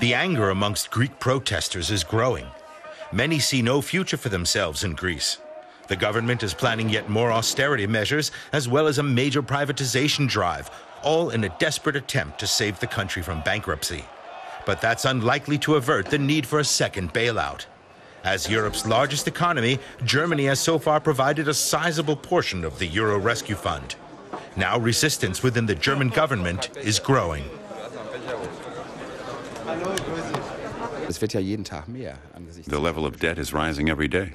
The anger amongst Greek protesters is growing. Many see no future for themselves in Greece. The government is planning yet more austerity measures, as well as a major privatization drive, all in a desperate attempt to save the country from bankruptcy. But that's unlikely to avert the need for a second bailout. As Europe's largest economy, Germany has so far provided a sizable portion of the Euro Rescue Fund. Now resistance within the German government is growing. The level of debt is rising every day.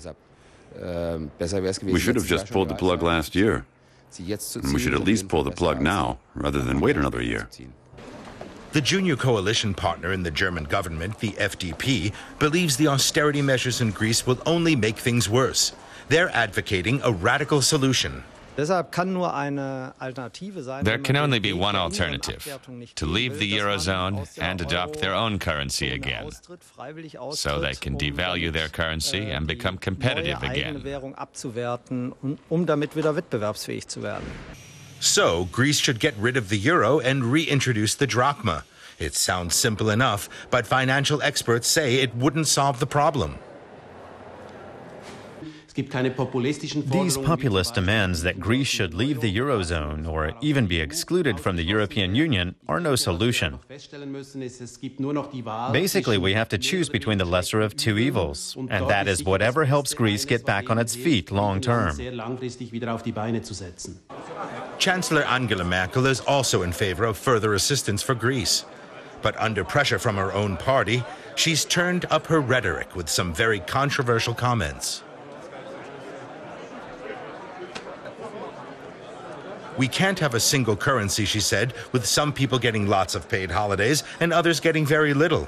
We should have just pulled the plug last year. And we should at least pull the plug now, rather than wait another year. The junior coalition partner in the German government, the FDP, believes the austerity measures in Greece will only make things worse. They're advocating a radical solution. There can only be one alternative, to leave the Eurozone and adopt their own currency again, so they can devalue their currency and become competitive again. So, Greece should get rid of the euro and reintroduce the drachma. It sounds simple enough, but financial experts say it wouldn't solve the problem. These populist demands that Greece should leave the Eurozone or even be excluded from the European Union are no solution. Basically, we have to choose between the lesser of two evils, and that is whatever helps Greece get back on its feet long term. Chancellor Angela Merkel is also in favor of further assistance for Greece. But under pressure from her own party, she's turned up her rhetoric with some very controversial comments. We can't have a single currency, she said, with some people getting lots of paid holidays and others getting very little.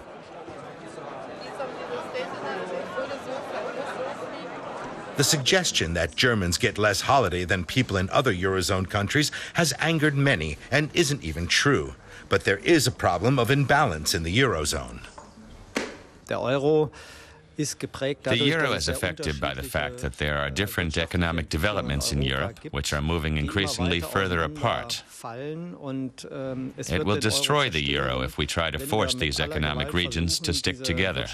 The suggestion that Germans get less holiday than people in other Eurozone countries has angered many and isn't even true. But there is a problem of imbalance in the Eurozone. The euro is affected by the fact that there are different economic developments in Europe, which are moving increasingly further apart. It will destroy the euro if we try to force these economic regions to stick together.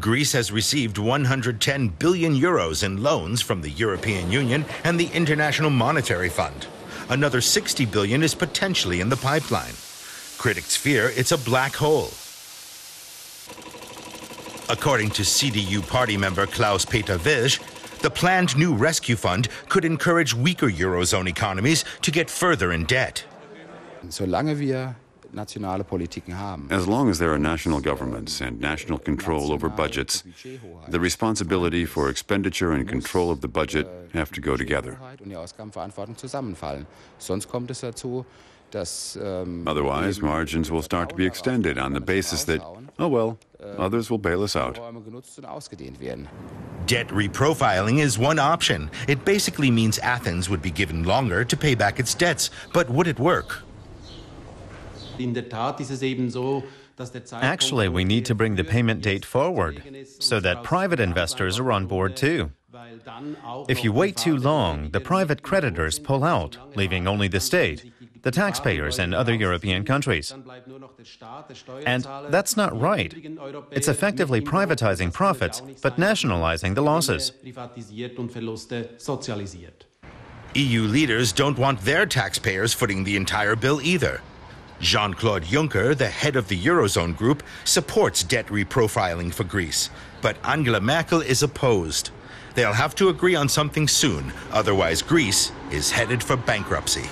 Greece has received 110 billion euros in loans from the European Union and the International Monetary Fund. Another 60 billion is potentially in the pipeline. Critics fear it's a black hole. According to CDU party member Klaus-Peter Willsch, the planned new rescue fund could encourage weaker Eurozone economies to get further in debt. As long as there are national governments and national control over budgets, the responsibility for expenditure and control of the budget have to go together. Otherwise, margins will start to be extended on the basis that, oh well, others will bail us out. Debt reprofiling is one option. It basically means Athens would be given longer to pay back its debts. But would it work? Actually, we need to bring the payment date forward so that private investors are on board too. If you wait too long, the private creditors pull out, leaving only the state, the taxpayers and other European countries. And that's not right. It's effectively privatizing profits, but nationalizing the losses. EU leaders don't want their taxpayers footing the entire bill either. Jean-Claude Juncker, the head of the Eurozone group, supports debt reprofiling for Greece. But Angela Merkel is opposed. They'll have to agree on something soon, otherwise Greece is headed for bankruptcy.